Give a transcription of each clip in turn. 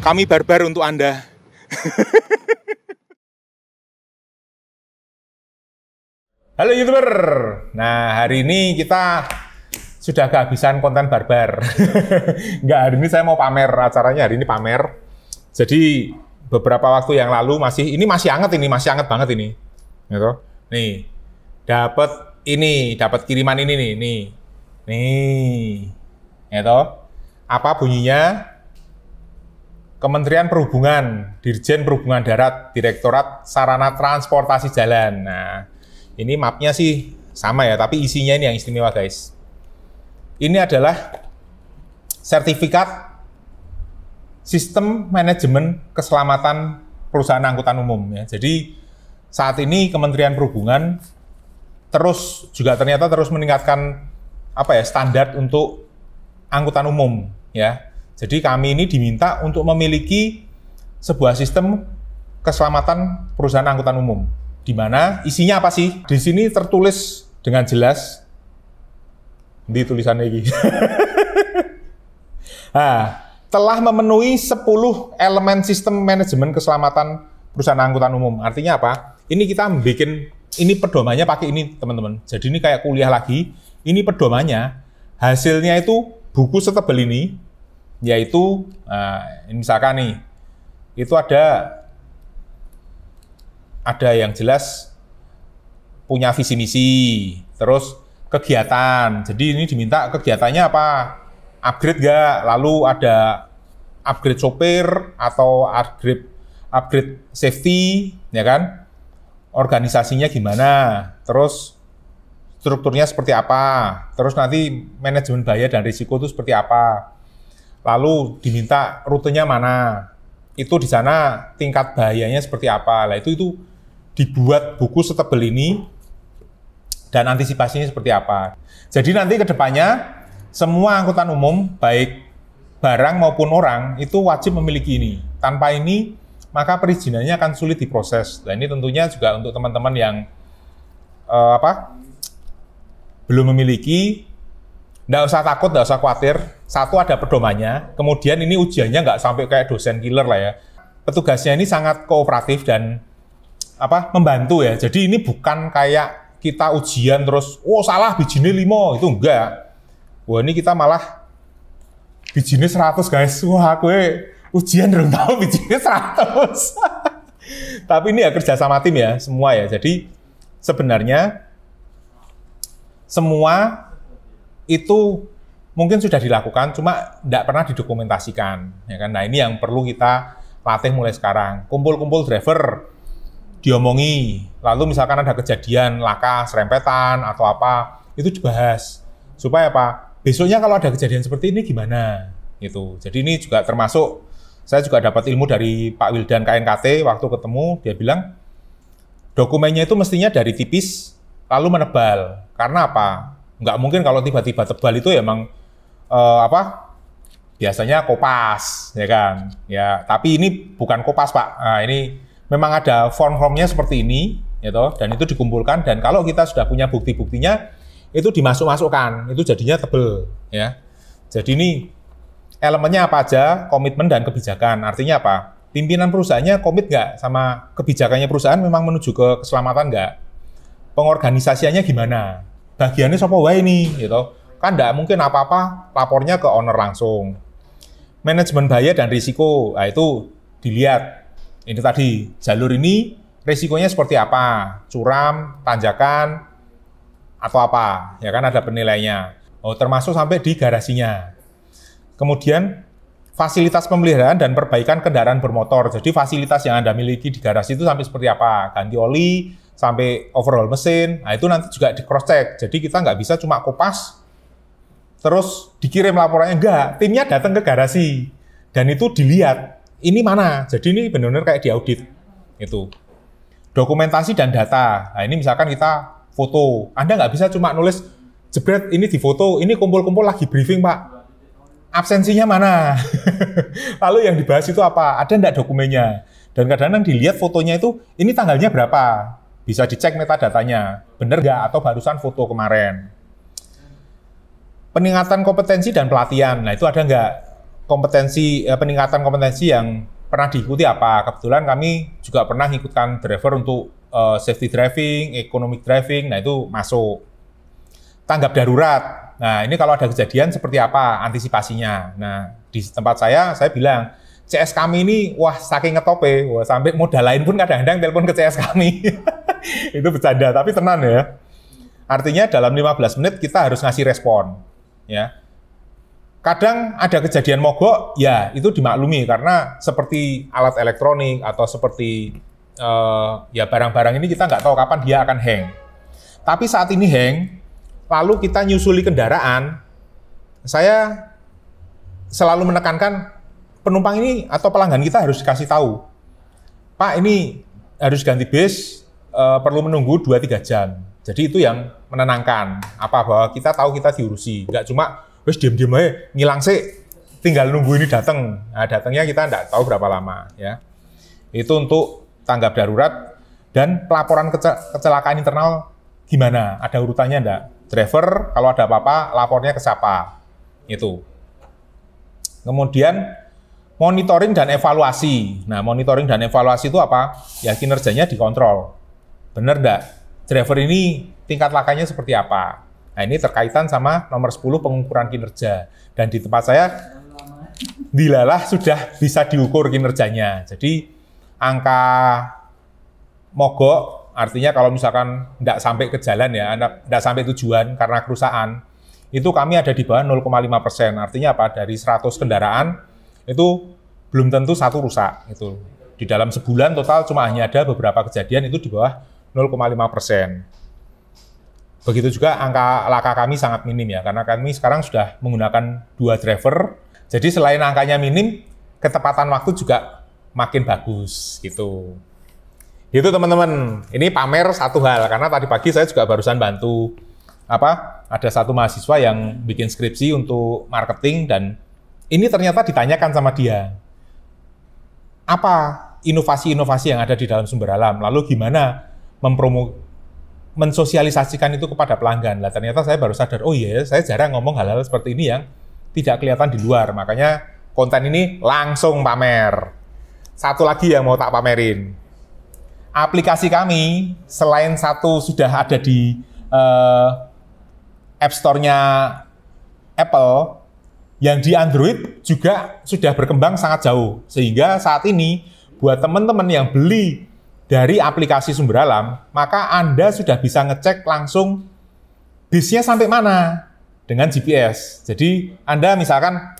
Kami barbar untuk Anda. Halo YouTuber. Nah, hari ini kita sudah kehabisan konten barbar. Enggak, hari ini saya mau pamer, acaranya hari ini pamer. Jadi beberapa waktu yang lalu masih hangat banget ini. Gitu. Nih. Dapat kiriman ini nih. Nih. Gitu. Apa bunyinya? Kementerian Perhubungan, Dirjen Perhubungan Darat, Direktorat Sarana Transportasi Jalan. Nah, ini mapnya sih sama ya, tapi isinya ini yang istimewa guys. Ini adalah sertifikat sistem manajemen keselamatan perusahaan angkutan umum ya. Jadi saat ini Kementerian Perhubungan ternyata terus meningkatkan standar untuk angkutan umum ya. Jadi kami ini diminta untuk memiliki sebuah sistem keselamatan perusahaan angkutan umum. Di mana isinya apa sih? Di sini tertulis dengan jelas. Di tulisannya ini. Nah, telah memenuhi 10 elemen sistem manajemen keselamatan perusahaan angkutan umum. Artinya apa? Ini kita ini pedomannya pakai ini teman-teman. Jadi ini kayak kuliah lagi. Ini pedomannya. Hasilnya itu buku setebal ini. Yaitu, misalkan nih, itu ada yang jelas punya visi misi, terus kegiatan. Jadi ini diminta kegiatannya apa? Upgrade nggak? Lalu ada upgrade sopir atau upgrade safety, ya kan? Organisasinya gimana? Terus strukturnya seperti apa? Terus nanti manajemen bahaya dan risiko itu seperti apa? Lalu diminta rutenya mana? Itu di sana tingkat bahayanya seperti apa? Nah, itu dibuat buku setebal ini dan antisipasinya seperti apa. Jadi nanti ke depannya semua angkutan umum baik barang maupun orang itu wajib memiliki ini. Tanpa ini maka perizinannya akan sulit diproses. Nah, ini tentunya juga untuk teman-teman yang belum memiliki. Nggak usah takut, nggak usah khawatir. Satu, ada pedomannya. Kemudian ini ujiannya nggak sampai kayak dosen killer lah ya. Petugasnya ini sangat kooperatif dan membantu ya. Jadi ini bukan kayak kita ujian terus, salah bijine 5, itu enggak. Wah, ini kita malah bijine 100 guys. Wah, gue ujian belum tahu bijine 100. Tapi ini ya kerja sama tim ya, semua ya. Jadi sebenarnya semua itu mungkin sudah dilakukan, cuma tidak pernah didokumentasikan, ya kan? Nah, ini yang perlu kita latih mulai sekarang. Kumpul-kumpul driver, diomongi, lalu misalkan ada kejadian laka, serempetan, atau apa, itu dibahas. Supaya apa? Besoknya kalau ada kejadian seperti ini gimana? Gitu. Jadi ini juga termasuk, saya juga dapat ilmu dari Pak Wildan KNKT, waktu ketemu, dia bilang, dokumennya itu mestinya dari tipis, lalu menebal. Karena apa? Nggak mungkin kalau tiba-tiba tebal itu ya emang biasanya kopas, ya kan? Ya, tapi ini bukan kopas Pak. Nah, ini memang ada form-formnya seperti ini, gitu, dan itu dikumpulkan. Dan kalau kita sudah punya bukti-buktinya, itu dimasuk-masukkan, itu jadinya tebel, ya. Jadi ini elemennya apa aja, komitmen dan kebijakan. Artinya apa? Pimpinan perusahaannya komit nggak sama kebijakannya perusahaan memang menuju ke keselamatan nggak? Pengorganisasiannya gimana? Bagiannya siapa wae nih, gitu. Kan nggak mungkin apa-apa lapornya ke owner langsung. Manajemen bahaya dan risiko, nah itu dilihat. Ini tadi, jalur ini risikonya seperti apa? Curam, tanjakan, atau apa? Ya kan ada penilainya. Termasuk sampai di garasinya. Kemudian, fasilitas pemeliharaan dan perbaikan kendaraan bermotor. Jadi fasilitas yang Anda miliki di garasi itu sampai seperti apa? Ganti oli, sampai overhaul mesin, nah itu nanti juga di cross check. Jadi kita nggak bisa cuma kopas, terus dikirim laporannya, enggak. Timnya datang ke garasi, dan itu dilihat, ini mana. Jadi ini benar-benar kayak diaudit. Itu. Dokumentasi dan data, nah ini misalkan kita foto, Anda nggak bisa cuma nulis, jebret ini di foto, ini kumpul-kumpul lagi briefing Pak. Absensinya mana? Lalu yang dibahas itu apa? Ada enggak dokumennya? Dan kadang-kadang dilihat fotonya itu, ini tanggalnya berapa? Bisa dicek metadatanya, bener nggak atau barusan foto kemarin. Peningkatan kompetensi dan pelatihan, nah itu ada nggak? peningkatan kompetensi yang pernah diikuti apa. Kebetulan kami juga pernah ngikutkan driver untuk safety driving, economic driving, nah itu masuk. Tanggap darurat, nah ini kalau ada kejadian seperti apa antisipasinya. Nah di tempat saya bilang, CS kami ini wah saking ngetope, wah, sampai modal lain pun kadang-kadang telepon ke CS kami. Itu bercanda, tapi tenang ya. Artinya dalam 15 menit kita harus ngasih respon. Ya. Kadang ada kejadian mogok, ya itu dimaklumi karena seperti alat elektronik atau seperti ya barang-barang ini kita nggak tahu kapan dia akan hang. Tapi saat ini hang, lalu kita nyusuli kendaraan, saya selalu menekankan penumpang ini atau pelanggan kita harus dikasih tahu, Pak ini harus ganti bis, perlu menunggu 2-3 jam. Jadi itu yang menenangkan, bahwa kita tahu kita diurusi, nggak cuma wes diem-diem aja, ngilang sih, tinggal nunggu ini datang. Nah, datangnya kita nggak tahu berapa lama. Ya. Itu untuk tanggap darurat dan pelaporan kecelakaan internal gimana? Ada urutannya enggak? Driver kalau ada apa-apa lapornya ke siapa? Itu. Kemudian monitoring dan evaluasi. Nah, monitoring dan evaluasi itu apa? Ya kinerjanya dikontrol. Bener enggak? Driver ini tingkat lakanya seperti apa? Nah, ini terkaitan sama nomor 10 pengukuran kinerja. Dan di tempat saya dilalah sudah bisa diukur kinerjanya. Jadi angka mogok artinya kalau misalkan tidak sampai ke jalan ya, tidak sampai tujuan karena kerusakan, itu kami ada di bawah 0,5%. Artinya apa? Dari 100 kendaraan, itu belum tentu satu rusak. Itu. Di dalam sebulan total cuma hanya ada beberapa kejadian itu di bawah 0,5%. Begitu juga angka laka kami sangat minim ya, karena kami sekarang sudah menggunakan 2 driver. Jadi selain angkanya minim, ketepatan waktu juga makin bagus gitu. Gitu teman-teman, ini pamer satu hal, karena tadi pagi saya juga barusan bantu ada satu mahasiswa yang bikin skripsi untuk marketing dan ini ternyata ditanyakan sama dia, apa inovasi-inovasi yang ada di dalam sumber alam, lalu gimana mensosialisasikan itu kepada pelanggan. Lah ternyata saya baru sadar, oh iya saya jarang ngomong hal-hal seperti ini yang tidak kelihatan di luar, makanya konten ini langsung pamer. Satu lagi yang mau tak pamerin. Aplikasi kami, selain satu sudah ada di App Store-nya Apple, yang di Android juga sudah berkembang sangat jauh. Sehingga saat ini, buat teman-teman yang beli dari aplikasi sumber alam, maka Anda sudah bisa ngecek langsung bisnya sampai mana dengan GPS. Jadi Anda misalkan,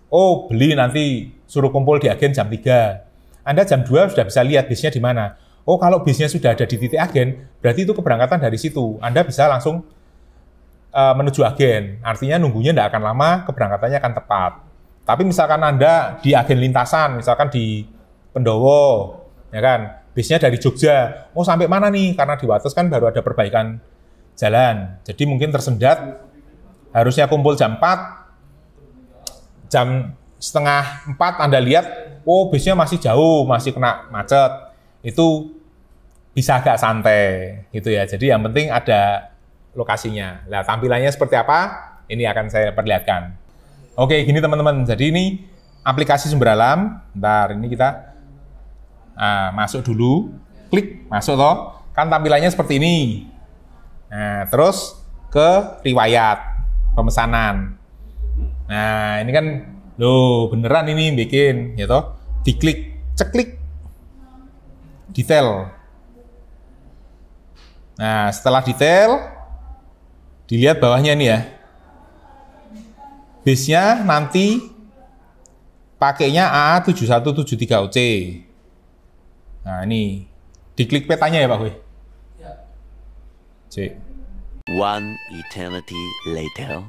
oh beli nanti suruh kumpul di agen jam 3. Anda jam 2 sudah bisa lihat bisnya di mana. Oh, kalau bisnya sudah ada di titik agen, berarti itu keberangkatan dari situ. Anda bisa langsung menuju agen. Artinya nunggunya tidak akan lama, keberangkatannya akan tepat. Tapi misalkan Anda di agen lintasan, misalkan di Pendowo, ya kan, bisnya dari Jogja. Oh, sampai mana nih? Karena di Wates kan baru ada perbaikan jalan. Jadi mungkin tersendat, harusnya kumpul jam 4, jam setengah 4 Anda lihat, oh bisnya masih jauh, masih kena macet. Itu bisa agak santai gitu ya. Jadi yang penting ada lokasinya. Nah, tampilannya seperti apa? Ini akan saya perlihatkan. Oke, gini teman-teman. Jadi ini aplikasi sumber alam. Bentar, ini kita masuk dulu. Klik, masuk toh. Kan tampilannya seperti ini. Nah, terus ke riwayat pemesanan. Nah, ini kan loh, beneran ini bikin, ya toh. Diklik, ceklik. Detail. Nah, setelah detail, dilihat bawahnya ini ya. Bisnya nanti pakainya AA7173OC. Nah, ini diklik petanya ya Pak Hui. C. One eternity later.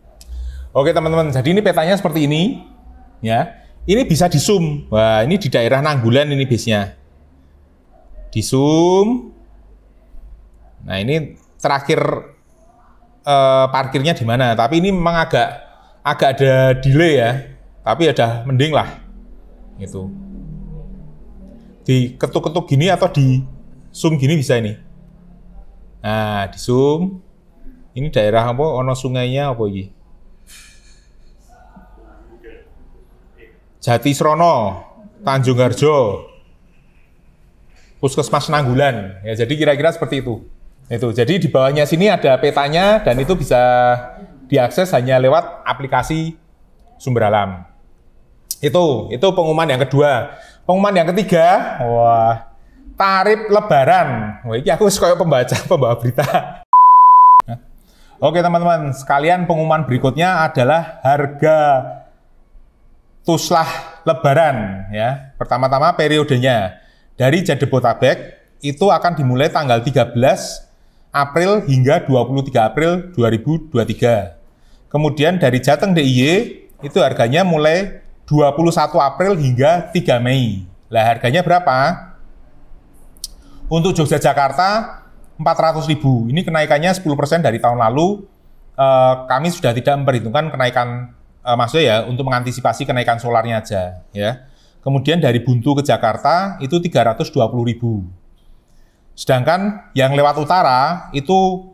Oke teman-teman, jadi ini petanya seperti ini, ya. Ini bisa di zoom. Wah, ini di daerah Nanggulan ini bisnya. Di zoom. Nah ini terakhir parkirnya di mana? Tapi ini memang agak ada delay ya. Tapi ada mending lah. Gitu. Di ketuk-ketuk gini atau di zoom gini bisa ini. Nah di zoom. Ini daerah apa? Ono sungainya apa ini? Jatisrono, Tanjung Harjo, Puskesmas Nanggulan. Ya, jadi kira-kira seperti itu. Jadi di bawahnya sini ada petanya dan itu bisa diakses hanya lewat aplikasi Sumber Alam. Itu pengumuman yang kedua. Pengumuman yang ketiga, wah, tarif Lebaran. Wah, ini aku kayak pembawa berita. Oke teman-teman, sekalian pengumuman berikutnya adalah harga Tuslah Lebaran ya. Pertama-tama periodenya dari Jabodetabek itu akan dimulai tanggal 13 April hingga 23 April 2023. Kemudian dari Jateng DIY itu harganya mulai 21 April hingga 3 Mei. Lah harganya berapa? Untuk Yogyakarta 400.000. Ini kenaikannya 10% dari tahun lalu. Kami sudah tidak memperhitungkan kenaikan maksudnya ya untuk mengantisipasi kenaikan solarnya aja ya. Kemudian dari Buntu ke Jakarta itu 320.000. Sedangkan yang lewat utara itu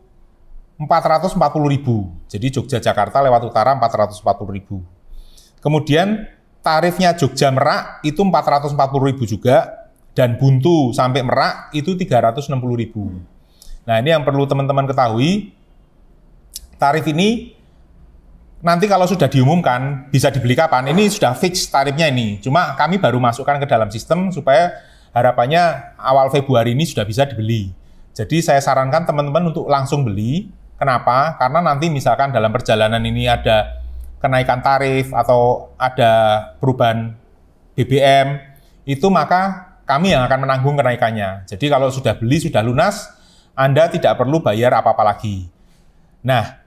440.000. Jadi Jogja Jakarta lewat utara 440.000. Kemudian tarifnya Jogja Merak itu 440.000 juga dan Buntu sampai Merak itu 360.000. Nah, ini yang perlu teman-teman ketahui. Tarif ini nanti kalau sudah diumumkan bisa dibeli kapan, ini sudah fix tarifnya ini. Cuma kami baru masukkan ke dalam sistem supaya harapannya awal Februari ini sudah bisa dibeli. Jadi saya sarankan teman-teman untuk langsung beli. Kenapa? Karena nanti misalkan dalam perjalanan ini ada kenaikan tarif atau ada perubahan BBM, itu maka kami yang akan menanggung kenaikannya. Jadi kalau sudah beli, sudah lunas, Anda tidak perlu bayar apa-apa lagi. Nah,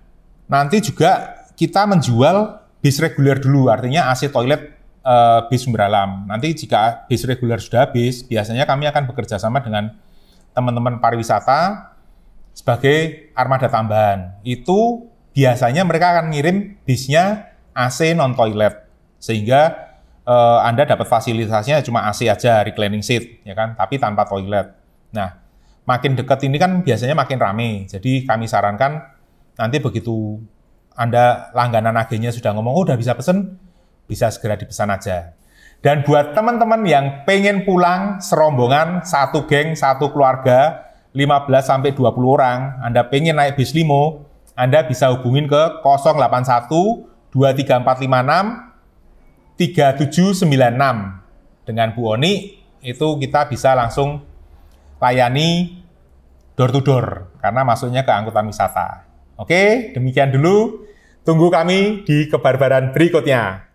nanti juga kita menjual bis reguler dulu, artinya AC toilet bis Sumber Alam. Nanti jika bis reguler sudah habis, biasanya kami akan bekerja sama dengan teman-teman pariwisata sebagai armada tambahan. Itu biasanya mereka akan ngirim bisnya AC non toilet, sehingga Anda dapat fasilitasnya cuma AC aja, reclining seat, ya kan, tapi tanpa toilet. Nah, makin dekat ini kan biasanya makin rame. Jadi kami sarankan nanti begitu Anda langganan agennya sudah ngomong, oh udah bisa pesen, bisa segera dipesan aja. Dan buat teman-teman yang pengen pulang serombongan, satu geng, satu keluarga, 15-20 orang, Anda pengen naik bis limo, Anda bisa hubungin ke 081 23456 3796. Dengan Bu Oni, itu kita bisa langsung layani door to door, karena masuknya ke angkutan wisata. Oke, demikian dulu. Tunggu kami di kebarbaran berikutnya.